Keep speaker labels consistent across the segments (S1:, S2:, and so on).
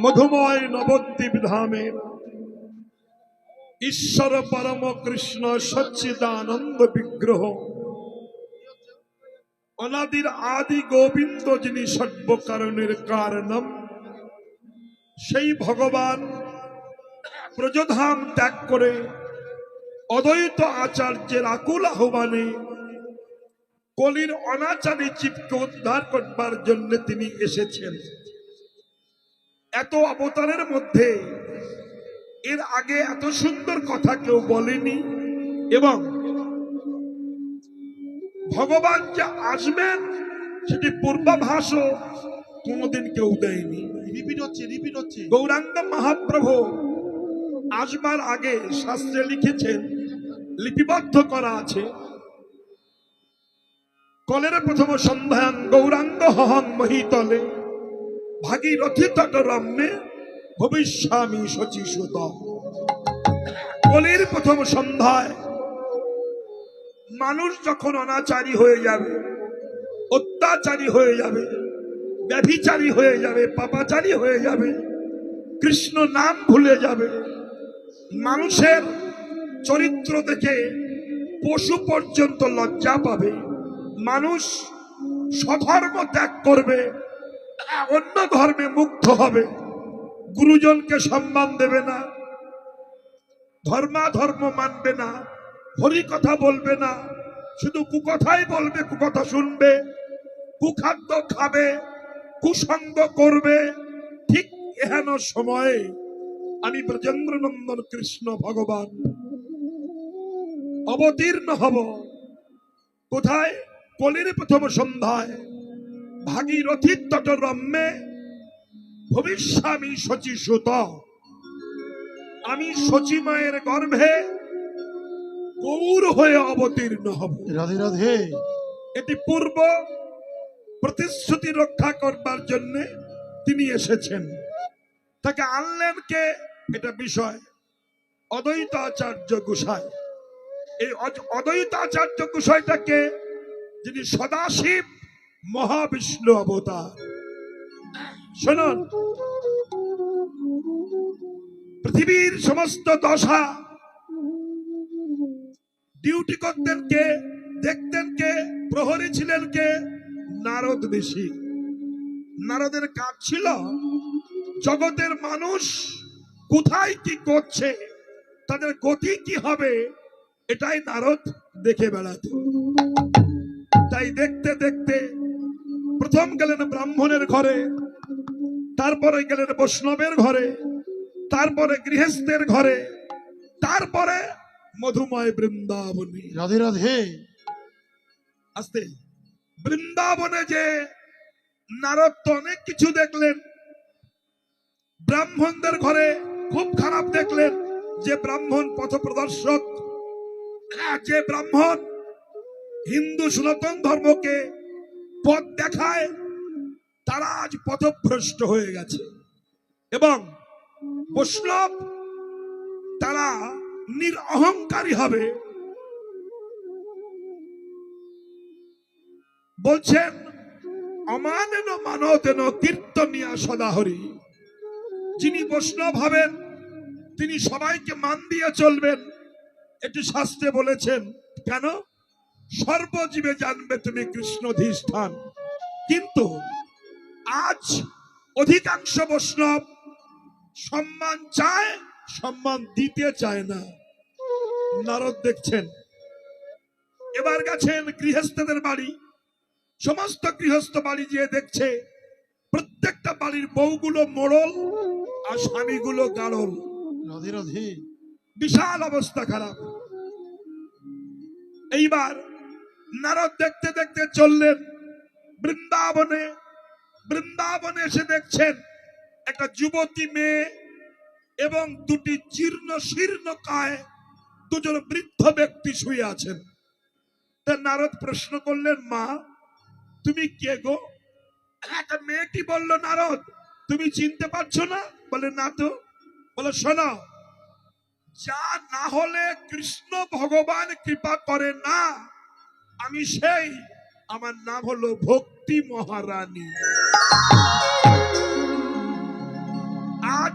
S1: মধুময় নবদ্বীপ ধামের ঈশ্বর পরম কৃষ্ণ সচ্চিদানন্দ বিগ্রহ অনাদির আদি গোবিন্দ যিনি সর্বকারণের কারণম, সেই ভগবান ব্রজধাম ত্যাগ করে অদ্বৈত আচার্যের আকুল আহ্বানে কলির অনাচারী জীবকে উদ্ধার করবার জন্য তিনি এসেছেন। এত অবতারের মধ্যে এর আগে এত সুন্দর কথা কেউ বলেনি, এবং ভগবান যে আসবেন সেটি পূর্বাভাসও কোনোদিন কেউ দেয়নি। রিপিট হচ্ছে গৌরাঙ্গ মহাপ্রভু আসবার আগে শাস্ত্রে লিখেছেন, লিপিবদ্ধ করা আছে, কলের প্রথম সন্ধ্যাং গৌরাঙ্গ হহং মহিতলে ভাগীরথী তটরম্যে ভবিষ্যামি শচীসুত। কলির প্রথম সন্ধ্যায় মানুষ যখন অনাচারী হয়ে যাবে, অত্যাচারী হয়ে যাবে, ব্যভিচারী হয়ে যাবে, পাপাচারী হয়ে যাবে, কৃষ্ণ নাম ভুলে যাবে, মানুষের চরিত্র দেখে পশু পর্যন্ত লজ্জা পাবে, মানুষ স্বধর্ম ত্যাগ করবে, অন্য ধর্মে মুগ্ধ হবে, গুরুজনকে সম্মান দেবে না, ধর্মাধর্ম মানবে না, হরি কথা বলবে না, শুধু কুকথাই বলবে, কুকথা শুনবে, কুখাদ্য খাবে, কুসঙ্গ করবে। ঠিক এহেন সময়ে আমি ব্রজেন্দ্র নন্দন কৃষ্ণ ভগবান অবতীর্ণ হব। কোথায়? কলির প্রথম সন্ধ্যায় ভাগীরথী তটরম্যে ভবিষ্যামি শচীসুত। আমি শচী মায়ের গর্ভে গৌর হয়ে অবতীর্ণ হব। রাধে রাধে। এটি পূর্ব প্রতিশ্রুতি রক্ষা করবার জন্য তিনি এসেছেন। তাকে আনলেন কে? এটা বিষয় অদ্বৈত আচার্য গোসাই। এই অদ্বৈত আচার্য গোসাইটাকে, যিনি সদাশিব মহাবিষ্ণু অবতার। শুনুন, পৃথিবীর সমস্ত দশা ডিউটি করতেন কে? দেখতেন কে? প্রহরী ছিলেন কে? নারদ ঋষি। নারদের কাজ ছিল জগতের মানুষ কোথায় কি করছে, তাদের গতি কি হবে, এটাই নারদ দেখে বেড়াতেন। তাই দেখতে দেখতে প্রথম গেলেন ব্রাহ্মণের ঘরে, তারপরে গেলেন বৈষ্ণবের ঘরে, তারপরে গৃহস্থের ঘরে, তারপরে মধুময় বৃন্দাবনী। রাধে রাধে। আস্তে বৃন্দাবনে যে নারদ তো অনেক কিছু দেখলেন, ব্রাহ্মণদের ঘরে খুব খারাপ দেখলেন। যে ব্রাহ্মণ পথ প্রদর্শক, যে ব্রাহ্মণ হিন্দু সনাতন ধর্মকে পথ দেখায়, তারা আজ পথভ্রষ্ট হয়ে গেছে। এবং বৈষ্ণব তারা নিরহংকারী হবে। বলছেন অমানেন মানতেন কীর্তনিয়া সদাহরি। যিনি বৈষ্ণব হবেন তিনি সবাইকে মান দিয়ে চলবেন, এটি শাস্ত্রে বলেছেন। কেন? সর্বজীবে জানবে তুমি কৃষ্ণধিষ্ঠান। কিন্তু আজ অধিকাংশ বৈষ্ণব সম্মান চায়, সম্মান দিতে চায় না। নারদ দেখছেন। এবার গেছেন গৃহস্থদের বাড়ি, সমস্ত গৃহস্থ বাড়ি গিয়ে দেখছে প্রত্যেকটা বাড়ির বউগুলো মোড়ল আর স্বামীগুলো গাড়ল। রাধে রাধে। বিশাল অবস্থা খারাপ। এইবার নারদ দেখতে দেখতে চললেন বৃন্দাবনে। বৃন্দাবনে এসে দেখছেন একটা যুবতী মেয়ে এবং দুটি জীর্ণ শীর্ণ কায় দুজন বৃদ্ধ ব্যক্তি শুয়ে আছেন। তা নারদ প্রশ্ন করলেন, মা তুমি কে গো? একটা মেয়েটি বলল, নারদ তুমি চিনতে পারছো না? বলে না তো। বলে শোনো, যা না হলে কৃষ্ণ ভগবান কৃপা করে না, আমি সেই, আমার নাম হলো ভক্তি মহারানী।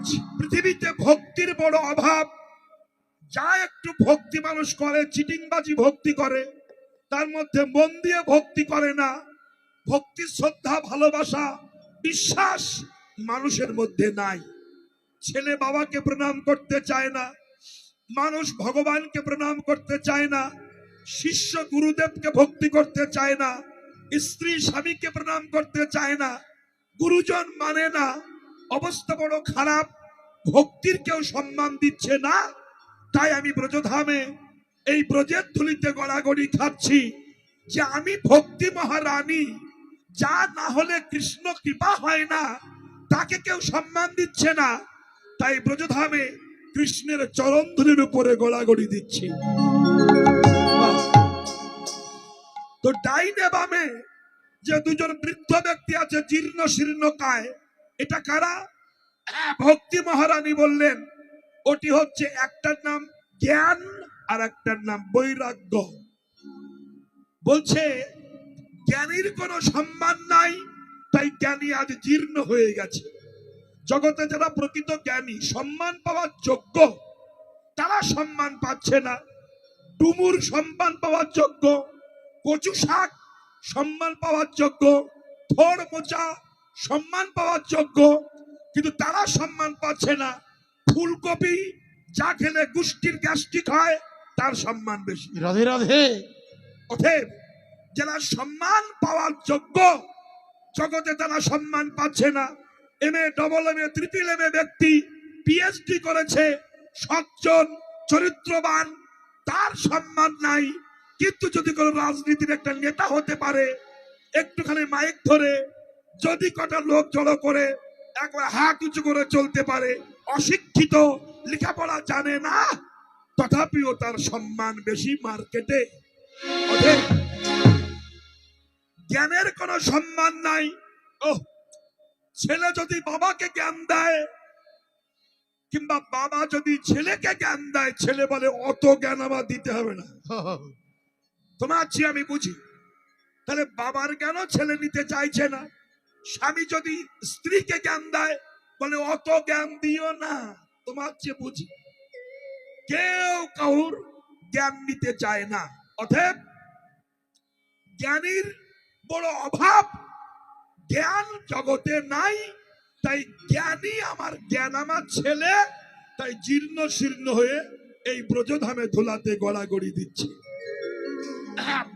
S1: আজ পৃথিবীতে ভক্তির বড় অভাব। যা একটু ভক্তি মানুষ করে চিটিংবাজি ভক্তি করে, তার মধ্যে মন দিয়ে ভক্তি করে না। ভক্তি, শ্রদ্ধা, ভালোবাসা, বিশ্বাস মানুষের মধ্যে নাই। ছেলে বাবাকে প্রণাম করতে চায় না, মানুষ ভগবানকে প্রণাম করতে চায় না, শিষ্য গুরুদেবকে ভক্তি করতে চায় না, স্ত্রী স্বামীকে প্রণাম করতে চায় না, গুরুজন মানে না। অবস্থা বড় খারাপ, ভক্তির কেউ সম্মান দিচ্ছে না। তাই আমি ব্রজধামে এই ব্রজের ধুলিতে গড়াগড়ি খাচ্ছি যে আমি ভক্তি মহারানী। যা না হলে কৃষ্ণ কৃপা হয় না, তাকে কেউ সম্মান দিচ্ছে না। তাই ব্রজধামে কৃষ্ণের চরণ ধুলির উপরে গড়াগড়ি দিচ্ছি। তো ডাইনে বামে যে দুজন বৃদ্ধ ব্যক্তি আছে জীর্ণ শীর্ণ কায়, এটা কারা? ভক্তি মহারানী বললেন ওটি হচ্ছে, একটার নাম জ্ঞান আর একটার নাম বৈরাগ্য। বলছে জ্ঞানীর কোনো সম্মান নাই, তাই জ্ঞানী আজ জীর্ণ হয়ে গেছে। জগতে যারা প্রকৃত জ্ঞানী, সম্মান পাওয়ার যোগ্য, তারা সম্মান পাচ্ছে না। ডুমুর সম্মান পাওয়ার যোগ্য, কচু শাক সম্মান পাওয়ার যোগ্য, থোড় মোচা সম্মান পাওয়ার যোগ্য, কিন্তু তারা সম্মান পাচ্ছে না। ফুলকপি যা খেলে গোষ্ঠীর গ্যাস্ট্রিক হয়, তার সম্মান বেশি।
S2: রাধে রাধে।
S1: অতএব যারা সম্মান পাওয়ার যোগ্য, জগতে তারা সম্মান পাচ্ছে না। MA, AA, MA ব্যক্তি PhD করেছে, সজ্জন, চরিত্রবান, তার সম্মান নাই। কিন্তু যদি কোনো রাজনীতির একটা নেতা হতে পারে, একটুখানি মাইক ধরে যদি কটা লোক জড়ো করে একবার হাত উঁচু করে চলতে পারে, অশিক্ষিত, লেখাপড়া জানে না, তথাপিও তার সম্মান বেশি মার্কেটে। অতএব জ্ঞানের কোনো সম্মান নাই। ছেলে যদি বাবাকে জ্ঞান দেয়, কিংবা বাবা যদি ছেলেকে জ্ঞান দেয়, ছেলে বলে অত জ্ঞান আমার দিতে হবে না, তোমার চেয়ে আমি বুঝি। তাহলে বাবার জ্ঞানও ছেলে নিতে চাইছে না। স্বামী যদি স্ত্রীকে জ্ঞান দেয়, বলে অত জ্ঞান দিও না, তোমার চেয়ে বুঝি। কেউ কাউর জ্ঞান নিতে চায় না। অতএব জ্ঞানীর বড় অভাব, জ্ঞান জগতে নাই। তাই জ্ঞানী আমার, জ্ঞান আমার ছেলে, তাই জীর্ণ শীর্ণ হয়ে এই ব্রজধামে ধুলাতে গড়াগড়ি দিচ্ছে।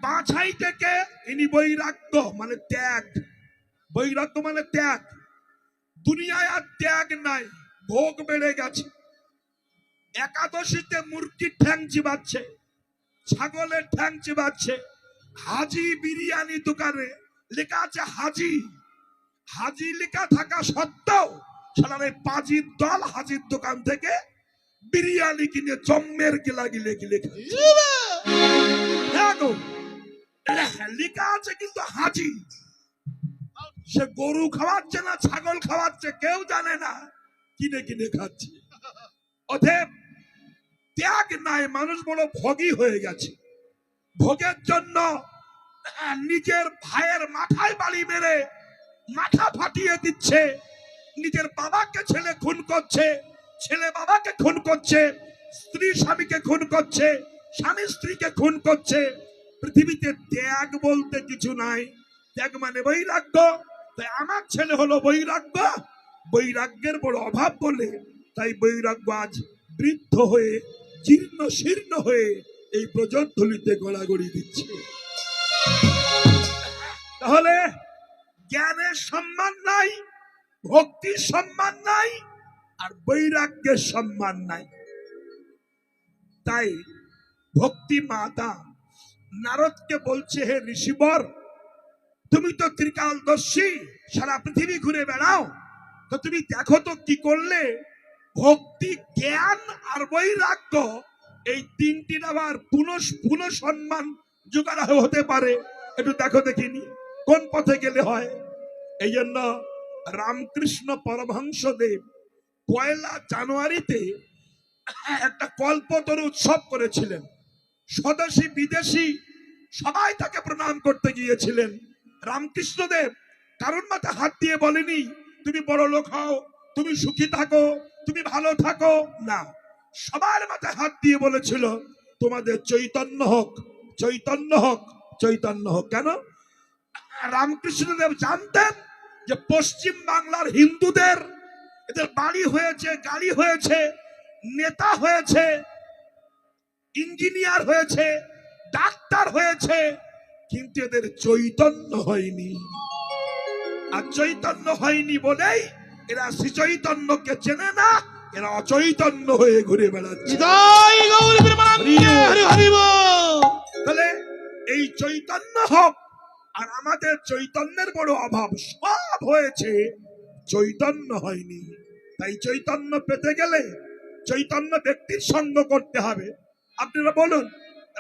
S1: বাছাই থেকে ইনি বৈরাগ্য মানে ত্যাগ। বৈরাগ্য মানে ত্যাগ। দুনিয়ায় আর ত্যাগ নাই, ভোগ বেড়ে গেছে। একাদশীতে মুরগির ঠ্যাং চিবাচ্ছে, ছাগলের ঠ্যাং চিবাচ্ছে। হাজি বিরিয়ানি দোকানে লেখা আছে হাজি, হাজি লেখা থাকা সত্ত্বেও সালারে পাজির দল হাজির দোকান থেকে বিরিয়ানি কিনে জম্মের গিলা গিলে গিলে লেখা আছে, কিন্তু হাজি। সে গরু খাওয়াচ্ছে না ছাগল খাওয়াচ্ছে কেউ জানে না, কিনে কিনে খাচ্ছে। অতএব ত্যাগ নাই, মানুষ বড় ভোগী হয়ে গেছে। ভোগের জন্য নিজের ভাইয়ের মাথায় বাড়ি মেরে মাথা ফাটিয়ে দিচ্ছে। নিজের বাবাকে ছেলে খুন করছে, ছেলে বাবাকে খুন করছে, স্ত্রী স্বামীকে খুন করছে, স্বামী স্ত্রীকে খুন করছে। পৃথিবীতে ত্যাগ বলতে কিছু নাই। ত্যাগ মানে বৈরাগ্য। তাই আমার ছেলে হলো বৈরাগ্য। বৈরাগ্যের বড় অভাব বলে তাই বৈরাগ্য আজ বৃদ্ধ হয়ে জীর্ণ শীর্ণ হয়ে এই ব্রজধূলিতে গড়াগড়ি দিচ্ছে। তাহলে জ্ঞানের সম্মান নাই, ভক্তির সম্মান নাই, আর বৈরাগ্যের সম্মান নাই। তাই ভক্তি মাতা নারদকে বলছে, হে ঋষিবর, তুমি তো ত্রিকালদর্শী, সারা পৃথিবী ঘুরে বেড়াও, তো তুমি দেখো তো কি করলে ভক্তি, জ্ঞান আর বৈরাগ্য এই তিনটির আবার পুনঃ সম্মান জোগাড় হতে পারে। একটু দেখো দেখিনি কোন পথে গেলে হয়। এই জন্য রামকৃষ্ণ পরমহংসদেব 1 জানুয়ারিতে একটা কল্পতরু উৎসব করেছিলেন। স্বদেশী বিদেশি সবাই তাকে প্রণাম করতে গিয়েছিলেন। রামকৃষ্ণদেব কারণ মাথা হাত দিয়ে বলেনি তুমি বড় লোক হও, তুমি সুখী থাকো, তুমি ভালো থাকো না, সবার মাথায় হাত দিয়ে বলেছিল তোমাদের চৈতন্য হোক, চৈতন্য হোক, চৈতন্য হোক। কেন? রামকৃষ্ণদেব জানতেন যে পশ্চিম বাংলার হিন্দুদের এদের বাড়ি হয়েছে, গাড়ি হয়েছে, নেতা হয়েছে, ইঞ্জিনিয়ার হয়েছে, ডাক্তার হয়েছে, কিন্তু এদের চৈতন্য হয়নি। আর চৈতন্য হয়নি বলেই এরা শ্রী চৈতন্যকে চেনে না, এরা অচৈতন্য হয়ে ঘুরে বেড়াচ্ছে। তাহলে এই চৈতন্য হোক, আর আমাদের চৈতন্যের বড় অভাব, সব হয়েছে, চৈতন্য হয়নি। তাই চৈতন্য পেতে গেলে চৈতন্য ব্যক্তির সঙ্গ করতে হবে। আপনারা বলুন,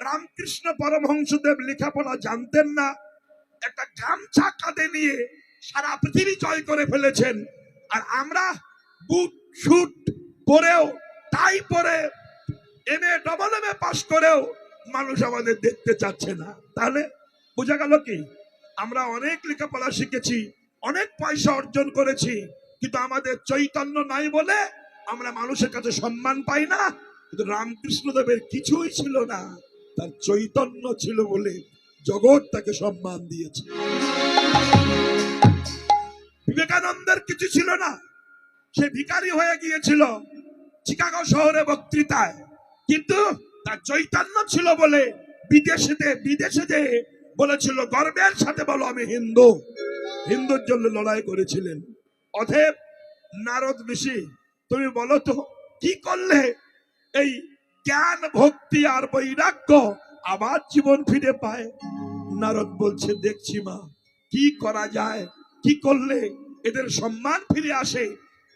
S1: রামকৃষ্ণ পরমহংসদেব লেখাপড়া জানতেন না, একটা গামছা কাঁধে নিয়ে সারা পৃথিবী জয় করে ফেলেছেন। আর আমরা বুট শুট পরেও, টাই পরে, এমএ ডবল এমএ পাস করেও মানুষ আমাদের দেখতে চাচ্ছে না। তাহলে বোঝা গেল কি, আমরা অনেক লেখাপড়া শিখেছি, অনেক পয়সা অর্জন করেছি, কিন্তু আমাদের চৈতন্য নাই বলে আমরা মানুষের কাছে সম্মান পাই না। কিন্তু রামকৃষ্ণদেবের কিছুই ছিল না, তার চৈতন্য ছিল বলে জগৎ তাকে সম্মান দিয়েছে। বিবেকানন্দের কিছু ছিল না, সে ভিখারি হয়ে গিয়েছিল চিকাগো শহরে বক্তৃতায়, কিন্তু তার চৈতন্য ছিল বলে বিদেশে বলেছিল, গর্বের সাথে বলো আমি হিন্দু, হিন্দুর জন্য লড়াই করেছিলেন। অতএব নারদ ঋষি, তুমি বলো তো কি করলে এই জ্ঞান ভক্তি আর বৈরাগ্য আবার জীবন ফিরে পায়? নারদ বলছে, দেখছি মা, কি করা যায়, কি করলে এদের সম্মান ফিরে আসে,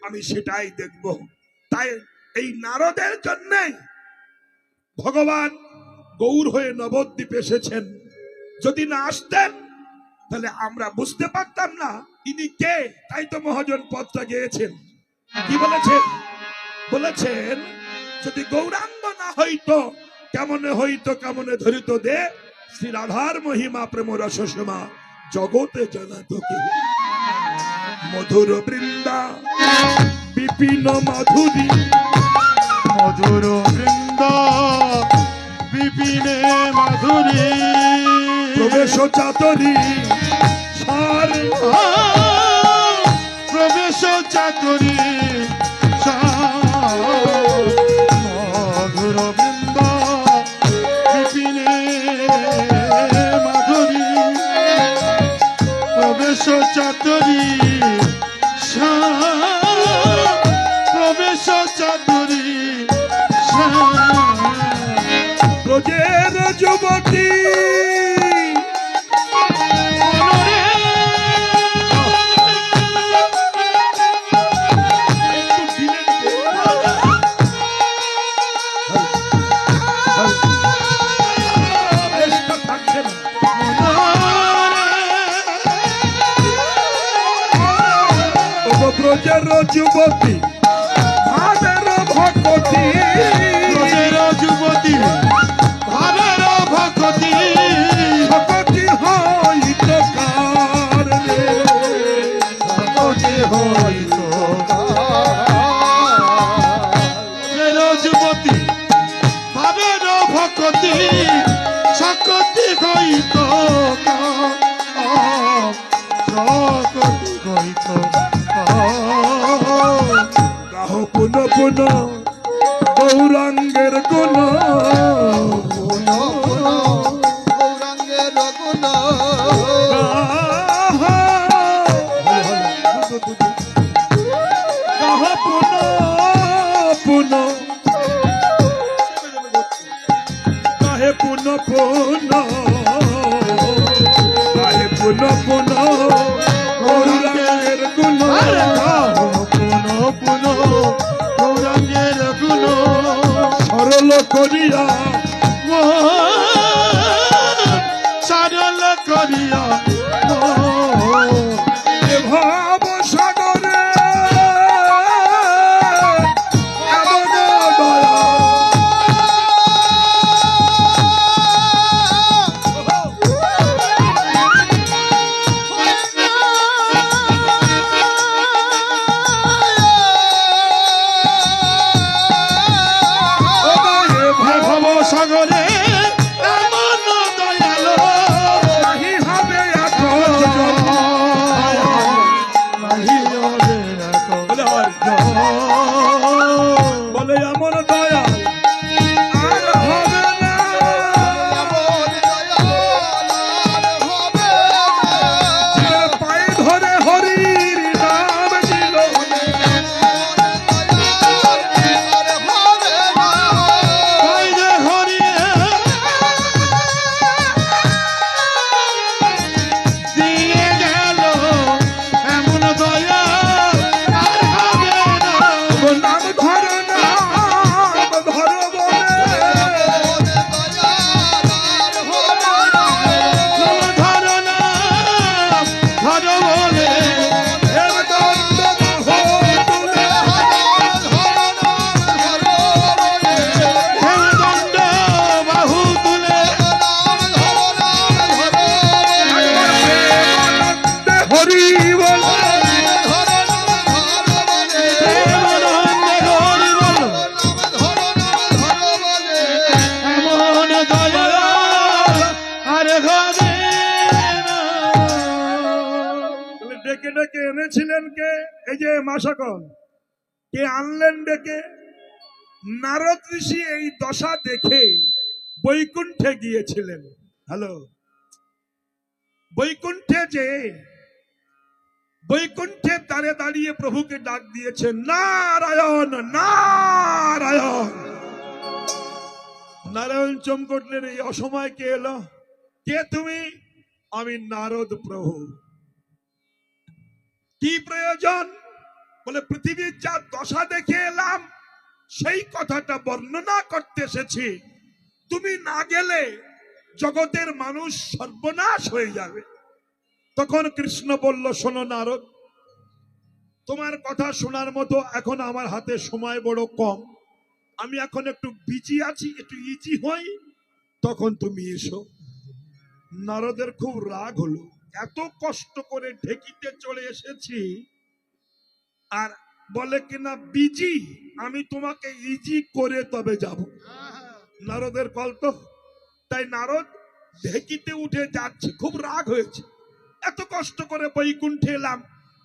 S1: আমি সেটাই দেখব। তাই এই নারদের জন্য ভগবান গৌর হয়ে নবদ্বীপ এসেছেন। যদি না আসতেন তাহলে আমরা বুঝতে পারতাম না ইনি কে। তাই তো মহাজন পদটা গেয়েছেন, কি বলেছেন? বলেছেন, যদি গৌরাঙ্গ না হইতো কেমনে হইতো, কেমনে ধরিত দে, শ্রী রাধার মহিমা প্রেম রস সীমা জগতে জানাত কে। মধুর বৃন্দা বিপিন মাধুরী,
S2: মধুর বৃন্দা বিপিনে মাধুরী,
S1: প্রবেশ চাতরী সারে,
S2: প্রবেশ চাতুরী, মধুর বৃন্দা বিপিনে মাধুরী, প্রবেশ চাতুরী, প্রবেশ চাতুরী,
S1: ব্রজের যুবতী ব্রজের যুবতী ভাবের ভকতি,
S2: ব্রজের যুবতী ভাবের ভকতি,
S1: ভকতি হইত কারণে,
S2: ভকতি হইত ব্রজের যুবতী ভাবের ভকতি, শকতি হইত, শকতি হইত।
S1: গাহ পুন পুন গৌরাঙ্গের গুণ,
S2: গৌরাঙ্গের গুণ,
S1: গাহ পুন পুন, গাহে পুন পুন, গাহে পুন পুন গৌরাঙ্গের গুণ,
S2: পুন পুন গৌরাঙ্গের গুণ,
S1: সরল করিয়া
S2: সরল করিয়া
S1: এ ভাব সাগরে এমন দয়া, বলে এমন দয়া আর হবে না। যে পায়ে ধরে হরির নাম দিল,
S2: দিয়ে গেল এমন দয়া আর হবে না।
S1: ও নাম ধরো, নাম ধরো বলে
S2: ধরো না, ধরো বলে
S1: এর দণ্ড বাহু তুলে
S2: দণ্ড বাহু তুলে
S1: প্রেমানন্দে হরি বলে
S2: প্রেমানন্দে হরি বল। এমন দয়া আর হবে না।
S1: বলে ডেকে ডেকে এনেছিলেন কে? এই যে মাসাকল কে আনলেন ডেকে? নারদ ঋষি এই দশা দেখে বৈকুণ্ঠে গিয়েছিলেন। হ্যালো, বৈকুণ্ঠে দাঁড়িয়ে দাঁড়িয়ে প্রভুকে ডাক দিয়েছেন, নারায়ণ নারায়ণ। নারায়ণ চমকটলেন, এই অসময় কে এলো? কে তুমি? আমি নারদ প্রভু। কি প্রয়োজন? বলে পৃথিবীর যা দশা দেখে এলাম সেই কথাটা বর্ণনা করতে এসেছি। তুমি না গেলে জগতের মানুষ সর্বনাশ হয়ে যাবে। তখন কৃষ্ণ বলল, শোনো নারদ, তোমার কথা শোনার মতো এখন আমার হাতে সময় বড় কম। আমি এখন একটু বিজি আছি, একটু ইজি হই, তখন তুমি এসো। নারদের খুব রাগ হলো, এত কষ্ট করে ঢেকিতে চলে এসেছি আর বলে কিনা বিজি, আমি তোমাকে ইজি করে তবে যাব। নারদের কল্প। তাই নারদ ঢেকিতে উঠে যাচ্ছে, খুব রাগ হয়েছে। এত কষ্ট করে বৈকুণ্ঠে এলাম,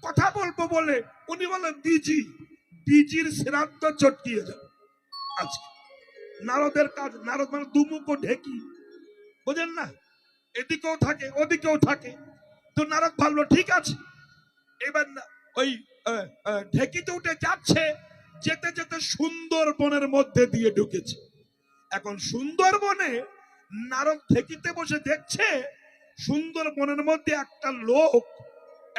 S1: কথা বলবো বলে উনি বলে বিজি। বিজির শ্রাদ্ধ চটকিয়ে যাবে আজকে। নারদের কাজ, নারদ মানে দুমুখো ঢেকি, বুঝেন না? এদিকেও থাকে ওদিকেও থাকে। তো নারদ ভাবলো ঠিক আছে, এবার ওই ঢেকিতে উঠে যাচ্ছে। যেতে যেতে সুন্দরবনের মধ্যে দিয়ে ঢুকেছে। এখন সুন্দরবনে নারদ ঢেকিতে বসে দেখছে সুন্দরবনের মধ্যে একটা লোক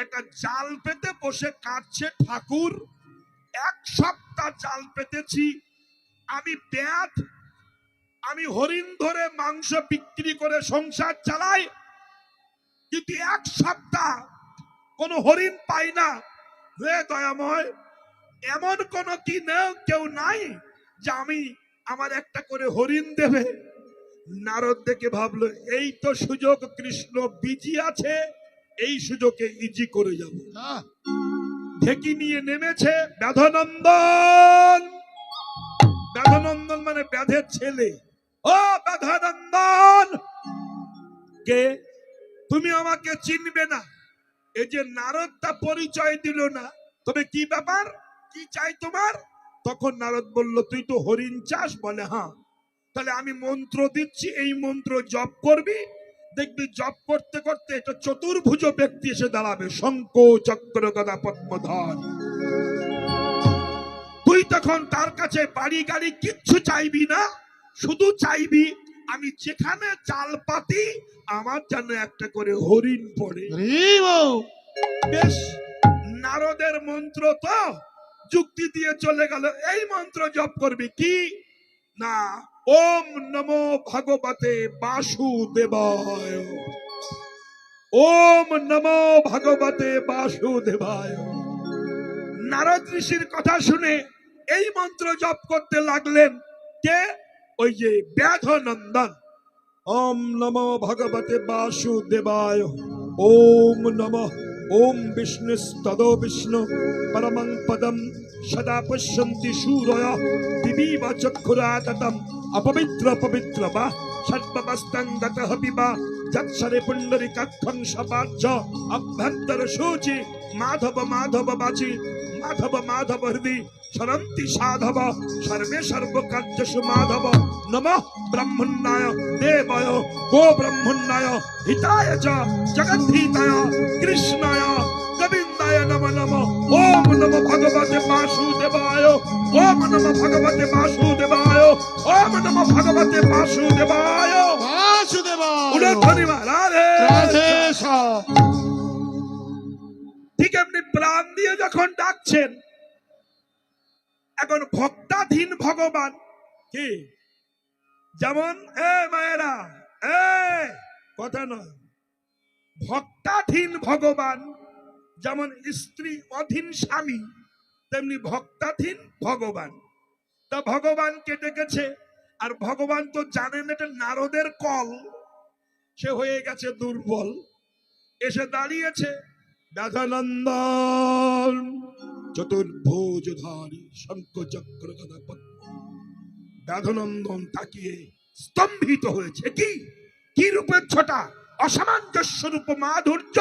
S1: একটা জাল পেতে বসে কাটছে। ঠাকুর, 1 সপ্তাহ জাল পেতেছি, আমি ব্যাধ, আমি হরিণ ধরে মাংস বিক্রি করে সংসার চালাই, কিন্তু 1 সপ্তাহ কোন হরিণ পাই না। হে দয়াময়, এমন কোন কি কেউ নাই যে আমার একটা করে হরিণ দেবে? নারদ দেখে ভাবলো এই তো সুযোগ, কৃষ্ণ বিজি আছে, এই সুযোগে ইজি করে যাব। ঢেকি নিয়ে নেমেছে ব্যাধনন্দন। ব্যাধনন্দন মানে ব্যাধের ছেলে। ও ব্যাধনন্দন, কে তুমি? আমাকে চিনবে না। এই যে নারদটা পরিচয় দিল না, তবে কি ব্যাপার, কি চাই তোমার? তখন নারদ বলল, তুই তো হরিণ চাস? বলে হ্যাঁ। তাহলে আমি মন্ত্র দিচ্ছি, এই মন্ত্র জপ করবি, দেখবি জপ করতে করতে একটা চতুর্ভুজ ব্যক্তি এসে দাঁড়াবে, শঙ্খ চক্র গদা পদ্মধর। তুই তখন তার কাছে বাড়ি গাড়ি কিচ্ছু চাইবি না, শুধু চাইবি আমি যেখানে জাল পাতি আমার যেন একটা করে হরিণ পড়ে। বেশ, নারদের মন্ত্র তো যুক্তি দিয়ে চলে গেল। এই মন্ত্র জপ করবি কি না, ওম নমো ভগবতে বাসুদেবায়, ওম নমো ভগবতে বাসুদেবায়। নারদ ঋষির কথা শুনে এই মন্ত্র জপ করতে লাগলেন। কে? ওই যে ব্যাধনন্দন। ওম নমো ভগবতে বাসুদেবায়, ওম নমঃ, ওম বিষ্ণুস্তদো বিষ্ণু পরমং পদম সদা পশ্যন্তি শূরয় দিবিব চক্ষুরাততম অপবিত্র পবিত্র বা সর্ববস্তং গতঃ বিবা যৎসরে পুণ্ডরিকাক্ষং সপার্য অভ্যন্তর সূচি মাধব মাধব বাচি মাধব মাধব হৃদি সরন্তি সাধব সর্বে সর্বকার্যসু মাধব নমঃ ব্রহ্মণ্যায় দেবায় গো ব্রহ্মণ্যায় হিতায় চ জগদ্ধিতায় কৃষ্ণায় গোবিন্দায় নমঃ নমঃ ওম নমো ভগবতে বাসুদেবায় ওম নমো ভগবতে বাসুদেবায় ওম নমো ভগবতে বাসুদেবায়
S2: বাসুদেবায়
S1: উলধ্বনি রাধে
S2: রাধে শ্যাম।
S1: ঠিক এমনি প্রাণ দিয়ে যখন ডাকছেন, এখন ভক্তাধীন ভগবান কি যেমন এ মায়েরা এ কথা নয়, ভক্তাধীন ভগবান যেমন স্ত্রী অধীন স্বামী তেমনি ভক্তাধীন ভগবান। তা ভগবানকে ডেকেছে, আর ভগবান তো জানেন এটা নারদের কল, সে হয়ে গেছে দুর্বল, এসে দাঁড়িয়েছে ব্যথানন্দন চতুর্ভুজধারী শঙ্খ চক্র গদা পদ্ম। ব্যথানন্দন তাকিয়ে স্তম্ভিত হয়েছে, কি কি রূপের ছটা, অসামঞ্জস্য রূপ মাধুর্য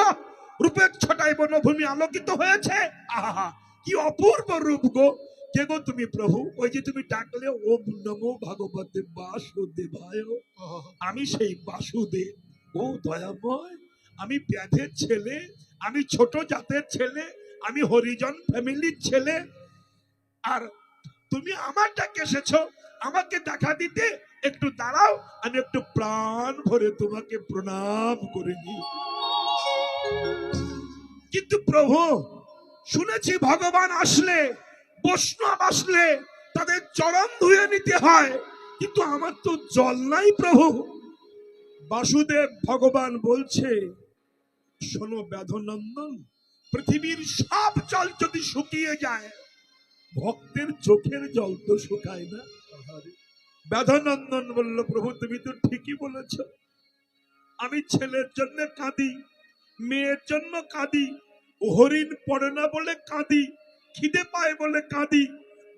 S1: রূপের ছটায় বনভূমি আলোকিত হয়েছে। আহা কি অপূর্ব রূপ গো, কে গো তুমি প্রভু? ওই যে তুমি ডাকলে ওম নমো ভগবতে বাসুদেবায়, আমি সেই বাসুদেব। ও দয়াময়, আমি ব্যাধের ছেলে, আমি ছোট জাতের ছেলে, আমি হরিজন ফ্যামিলির ছেলে, আর তুমি আমার ডাকে এসেছো আমাকে দেখা দিতে। একটু দাঁড়াও, আমি একটু প্রাণ ভরে তোমাকে প্রণাম করে নিই। কিন্তু প্রভু, শুনেছি ভগবান আসলে, বৈষ্ণব আসলে তাদের চরণ ধুয়ে নিতে হয়, কিন্তু আমার তো জল নাই প্রভু। বাসুদেব ভগবান বলছে, শোনো ব্যধনন্দন, পৃথিবীর সব জল যদি শুকিয়ে যায়, ভক্তের চোখের জল তো শুকায় না। ব্যধনন্দন বলল, প্রভু তুমি তো ঠিকই বলেছ, আমি ছেলের জন্য কাঁদি, মেয়ের জন্য কাঁদি, হরিণ পড়ে না বলে কাঁদি, খিদে পায় বলে কাঁদি,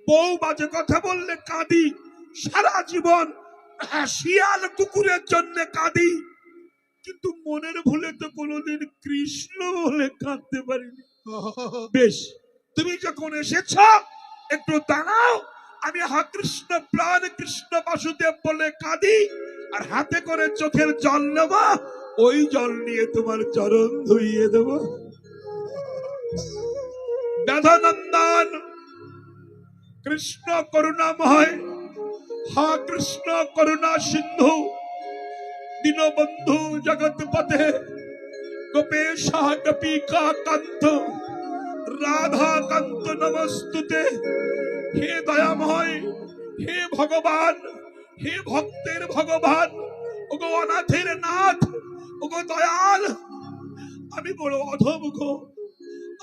S1: বউ বাজে কথা বললে কাঁদি, সারা জীবন শিয়াল কুকুরের জন্য কাঁদি, কিন্তু মনের ভুলে তো কোনোদিন কৃষ্ণ বলে কাঁদতে পারিনি। বেশ, তুমি যখন এসেছ একটু দাঁড়াও, আমি হা কৃষ্ণ প্রাণ কৃষ্ণ বাসুদেব বলে কাঁদি, আর হাতে করে চোখের জল নেব, ওই জল নিয়ে তোমার চরণ ধুইয়ে দেব। ব্যধনন্দন কৃষ্ণ করুণাময়, হা কৃষ্ণ করুণা সিন্ধু, দীনবন্ধু জগৎপতে, গোপেশ গোপিকা কান্ত, রাধা কান্ত নমস্তুতে। হে দয়াময়, হে ভগবান, হে ভক্তের ভগবান, ওগো অনাথের নাথ, ওগো দয়াল, আমি বড় অধম গো,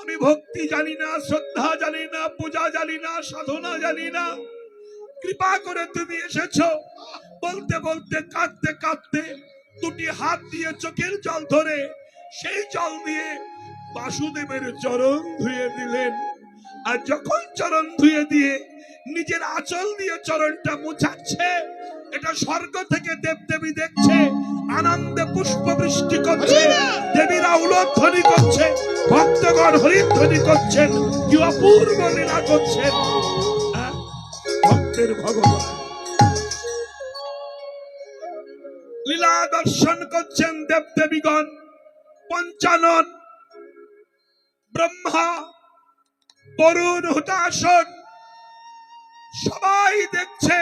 S1: আমি ভক্তি জানি না, শ্রদ্ধা জানি না, পূজা জানি না, সাধনা জানি না, কৃপা করে তুমি এসেছো। বলতে বলতে কাঁদতে কাঁদতে দুটি হাত দিয়ে চোখের জল ধরে সেই জল দিয়ে বাসুদেবের চরণ ধুয়ে দিলেন। আর যখন চরণ ধুয়ে দিয়ে নিজের আঁচল দিয়ে চরণটা মুছাচ্ছে, এটা স্বর্গ থেকে দেবদেবী দেখছে, আনন্দে পুষ্প বৃষ্টি করছে, দেবীরা উলধ্বনি করছে, ভক্তগণ হরিধ্বনি করছেন, কি অপূর্ব লীলা করছেন ভক্তের ভগবান। লীলা দর্শন করছেন দেবদেবীগণ, পঞ্চানন, ব্রহ্মা, বরুণ, হুতাশন সবাই দেখছে।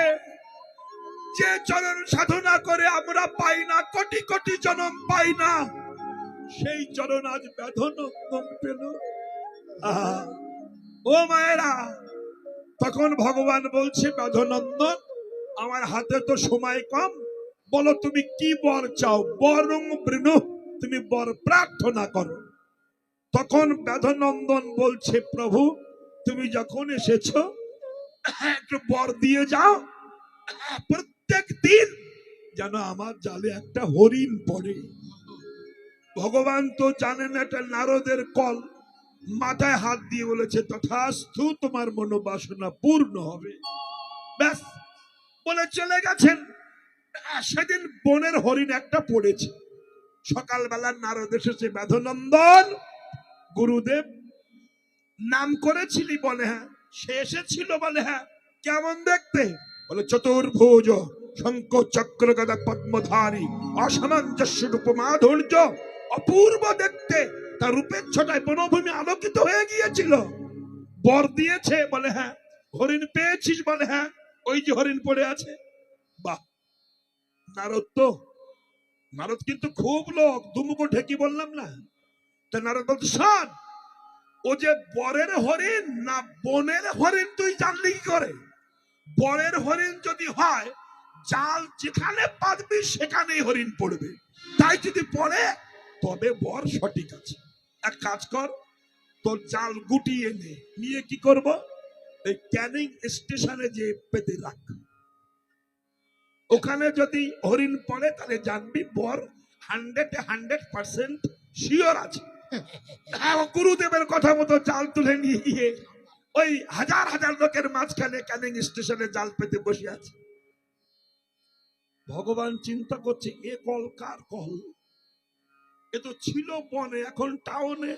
S1: যে চরণ সাধনা করে আমরা পাই না, কোটি কোটি জনম পাই না, সেই চরণ আজ ব্যধনন্দন পেল। ও মায়েরা, তখন ভগবান বলছে, ব্যধনন্দন আমার হাতে তো সময় কম, বলো তুমি কি বর চাও, বরং বৃণু, তুমি বর প্রার্থনা করো। তখন ব্যধনন্দন বলছে, প্রভু তুমি যখন এসেছো একটু বর দিয়ে যাও, প্রত্যেক দিন যেন আমার জালে একটা হরিণ পড়ে। ভগবান তো জানেন এটা নারদের কল, মাথায় হাত দিয়ে বলেছে, তথাস্তু, তোমার মনোবাসনা পূর্ণ হবে। ব্যাস বলে চলে গেছেন। সেদিন বনের হরিণ একটা পড়েছে, সকালবেলা নারদ এসেছে, বেদনন্দন গুরুদেব নাম করেছিলি বলে হ্যাঁ, সে এসেছিল বলে হ্যাঁ, কেমন দেখতে? বলে চতুর্ভুজ শঙ্খ চক্র গদা পদ্মধারী, অসামঞ্জস্য রূপ মাধুর্য, অপূর্ব দেখতে। তার রূপের ছটায় বনভূমি আলোকিত হয়ে গিয়েছিল। বর দিয়েছে বলে হ্যাঁ। হরিণ পেয়েছিস বলে হ্যাঁ, ওই যে হরিণ পড়ে আছে। বাহ! নারদ কিন্তু খুব লোক, দুমুখো ঢেকি বললাম না। তা নারদ বলতে, শোন, ও যে বরের হরিণ না বনের হরিণ তুই জানলি কি করে? বরের হরিণ যদি হয়, জাল যেখানে পাতবি সেখানেই হরিণ পড়বে। তাই যদি পড়ে তবে বর সঠিক আছে। এক কাজ কর, তোর জাল গুটিয়ে নে, নিয়ে কি করব? এই ক্যানিং স্টেশনে যে পেতে রাখ। ওখানে যদি হরিণ পড়ে তাহলে জানবি বর 100% শিওর আছে। হ্যাঁ, গুরুদেবের কথা মতো জাল তুলে নিয়ে গিয়ে ওই হাজার হাজার লোকের মাঝখানে ক্যানিং স্টেশনে জাল পেতে বসে আছে। ভগবান চিন্তা করছে, এ কল কার কল? এ তো ছিল বনে, এখন টাউনে,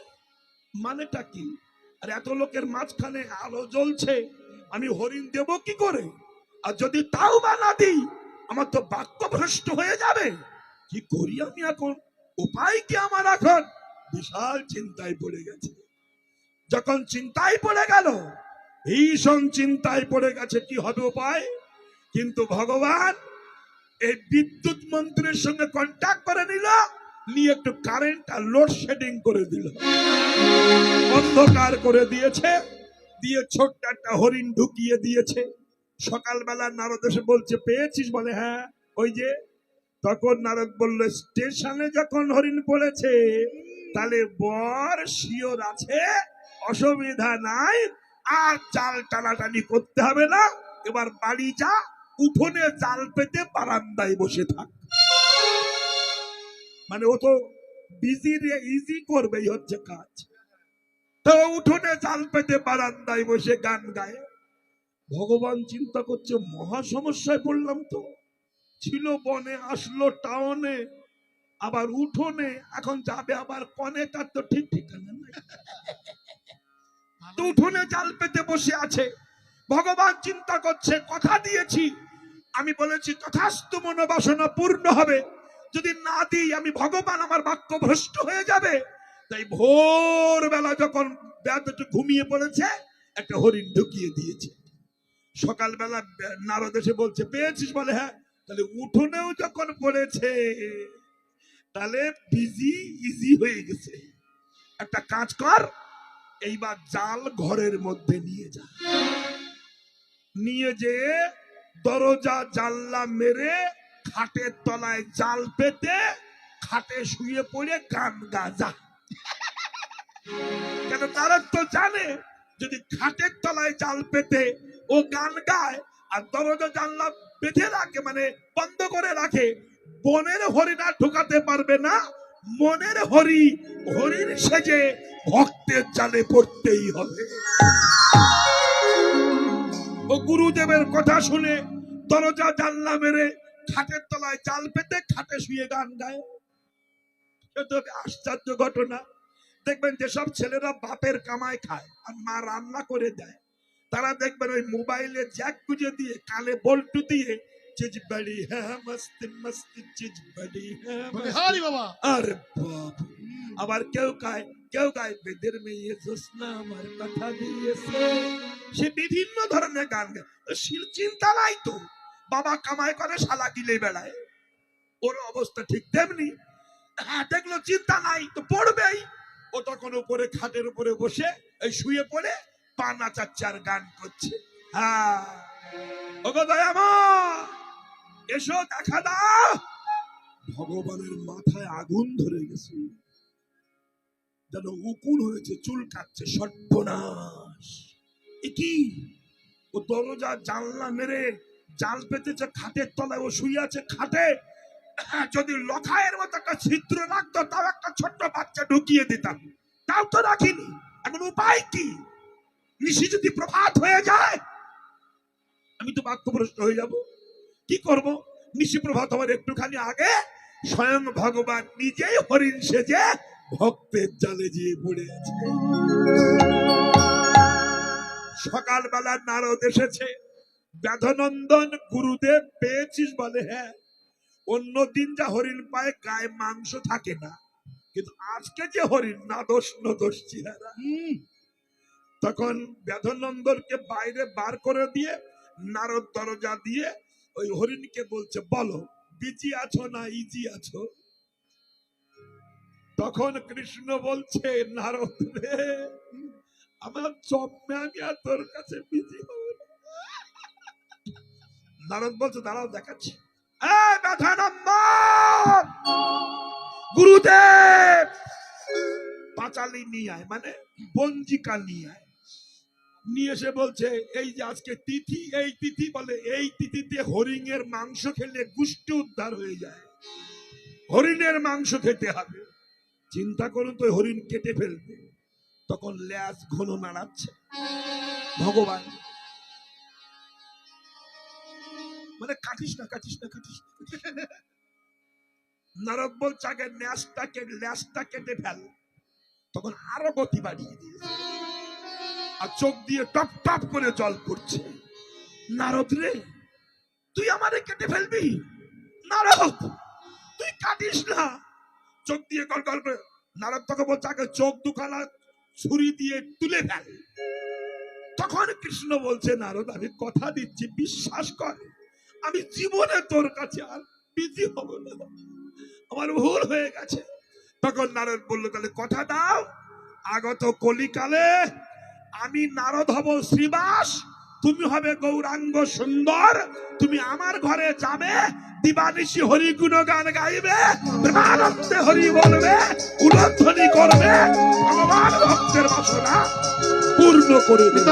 S1: মানেটা কি? আর এত লোকের মাঝখানে আলো জ্বলছে, আমি হরিণ দেব কি করে? আর যদি তাও বা না দিই, আমার তো বাক্য ভ্রষ্ট হয়ে যাবে। কি করি আমি এখন? উপায় কি আমার এখন? বিশাল চিন্তায় পড়ে গেছে। যখন চিন্তায় পড়ে গেল, ভীষণ চিন্তায় পড়ে গেছে, কি হবে উপায়? কিন্তু ভগবান এই বিদ্যুৎ মন্ত্রীর সঙ্গে কন্ট্যাক্ট করে নিল, নিয়ে একটু কারেন্ট আর লোডশেডিং করে দিল, অন্ধকার করে দিয়েছে, দিয়ে ছোট্ট একটা হরিণ ঢুকিয়ে দিয়েছে। সকালবেলা নারদ এসে বলছে, পেয়েছিস বলে হ্যাঁ, ওই যে। তখন নারদ বলল, স্টেশনে যখন হরিণ পড়েছে তাহলে বর শিওর আছে, অসুবিধা নাই, আর জাল টানাটানি করতে হবে না। এবার বাড়ি যা, উঠোনে জাল পেতে বারান্দায় বসে থাক। মানে ও তো বিজি রে, ইজি করবেই হচ্ছে কাজ। তো উঠোনে জাল পেতে বারান্দায় বসে গান গায়। ভগবান চিন্তা করছে, মহা সমস্যায় পড়লাম তো। ছিল বনে, আসলো টাউনে, আবার উঠোনে, এখন যাবে আবার কনে, তার তো ঠিক ঠিকানা নাই। তো উঠোনে জাল পেতে বসে আছে। ভগবান চিন্তা করছে, কথা দিয়েছি, আমি বলেছি তথাস্তু মনোবাসনা পূর্ণ হবে, যদি না দিই আমি ভগবান, আমার বাক্য ভ্রষ্ট হয়ে যাবে। তাই ভোরবেলা যখন একটু ঘুমিয়ে পড়েছে, একটা হরিণ ঢুকিয়ে দিয়েছে। সকালবেলা নারদ এসে বলছে, পেয়েছিস বলে হ্যাঁ। তাহলে উঠোনেও যখন পড়েছে, তাহলে বিজি ইজি হয়ে গেছে। একটা কাজ কর, এইবার জাল ঘরের মধ্যে নিয়ে যা, নিয়ে যে দরজা জানলা মেরে খাটের তলায় জাল পেতে খাটে শুয়ে পড়ে গান গা যা। কেন তারা তো জানে, যদি খাটের তলায় জাল পেতে ও গান গায় আর দরজা জানলা বেঁধে রাখে, মানে বন্ধ করে রাখে, বনের হরিণ আর ঢোকাতে পারবে না। মনের হরিণ সেজে ভক্তের জালে পড়তেই হবে। ও গুরুদেবের কথা শুনে দরজা জানলা মেরে খাটের তলায় জাল পেতে খাটে শুয়ে গান গায়। আশ্চর্য ঘটনা। দেখবেন যেসব ছেলেরা বাপের কামাই খায় আর মা রান্না করে দেয়, তারা দেখবেন ওই মোবাইলে জ্যাক গুঁজে দিয়ে, কালে বল্টু দিয়ে, চিজ বড়ি হ্যাঁ মস্তি মস্তি, চিজ বড়ি হ্যাঁ
S2: হরি বাবা।
S1: আরে বাবা। আবার কেউ গায় বেদের মেয়ে জোসনা আমার কথা দিয়েছে। সে বিভিন্ন ধরনের গান গায়। চিন্তা নাই তো, বাবা কামাই করে, শালা গিলে বেড়ায়, ওর অবস্থা ঠিক তেমনি। হ্যাঁ, দেখলো চিন্তা নাই তো পড়বেই। ও তখন উপরে খাটের উপরে বসে এই শুয়ে পড়ে পা নাচাচ্ছে আর গান করছে। হ্যাঁ, ওগো দয়ামা, এসো দেখা দাও। ভগবানের মাথায় আগুন ধরে গেছে, যেন উকুন হয়েছে, চুল কাটছে, সর্বনাশ। এ কি? ও দরজা জানলা মেরে জাল পেতেছে খাটের তলায়, ও শুয়ে আছে খাটে। যদি লখায়ের মতো একটা ছিদ্র রাখতো, তাও একটা ছোট্ট বাচ্চা ঢুকিয়ে দিতাম, তাও তো রাখিনি। এখন উপায় কি? নিশি যদি প্রভাত হয়ে যায়, আমি তো বাক্যভ্রষ্ট হয়ে যাব। কি করব? নিশি প্রভাত হওয়ার একটুখানি আগে স্বয়ং ভগবান নিজেই হরিণ সেজে ভক্তের জালে যেয়ে পড়েছে। সকালবেলা নারদ এসেছে, ব্যাধনন্দন গুরুদেব পেয়েছিস? বলে হ্যাঁ। অন্যদিন যা হরিণ পায় গায়ে মাংস থাকে না, কিন্তু আজকে যে হরিণ নাদোষ নদোষ চেহারা। তখন ব্যাধনন্দনকে বাইরে বার করে দিয়ে নারদ দরজা দিয়ে ওই হরিণকে বলছে, বলো বিজি আছো না ইজি আছো? তখন কৃষ্ণ বলছে, নারদ রে, আমার জন্মে আমি আর তোর কাছে বিজি হব না। নারদ বলছে, দাঁড়াও দেখাচ্ছি। এই ব্যাধনন্দন, গুরুদেব পাঁচালি নিয়ে আয়, মানে পঞ্জিকা নিয়ে আয়। নিয়ে এসে বলছে, এই যে আজকে তিথি, এই তিথি বলে এই তিথিতে হরিণের মাংস খেলে গুষ্টি উদ্ধার হয়ে যায়, হরিণের মাংস খেতে হবে। চিন্তা করুন তো, হরিণ কেটে ফেলবে, তখন ল্যাজ ঘন নাড়াচ্ছে ভগবান, মানে কাটিস না কাটিস না কাটিস না। নারদ বলছে, আগে ল্যাজটা কেটে ফেল। তখন আরো গতি বাড়িয়ে দিয়েছে, আর চোখ দিয়ে টপ টপ করে জল পড়ছে। নারদ রে, তুই আমারে কেটে ফেলবি? নারদ তুই কাটিস না, চোখ দিয়ে গল গল করে। নারদ তোকে বলছে, আগে চোখ দুখানা ছুরি দিয়ে তুলে ফেল। তখন কৃষ্ণ বলছে, নারদ আমি কথা দিচ্ছি, বিশ্বাস কর, আমি জীবনে তোর কাছে আর বিজি হব না, আমার ভুল হয়ে গেছে। তখন নারদ বলল, তাহলে কথা দাও, আগত কলিকালে আমি নারদ হব শ্রীবাস, তুমি হবে গৌরাঙ্গ সুন্দর, তুমি আমার ঘরে যাবে, দিবানিশি হরি গুণগান গাইবে, প্রেমানন্দে হরি বলবে, উলধ্বনি করবে, ভগবান ভক্তের বাসনা পূর্ণ করে দেবে।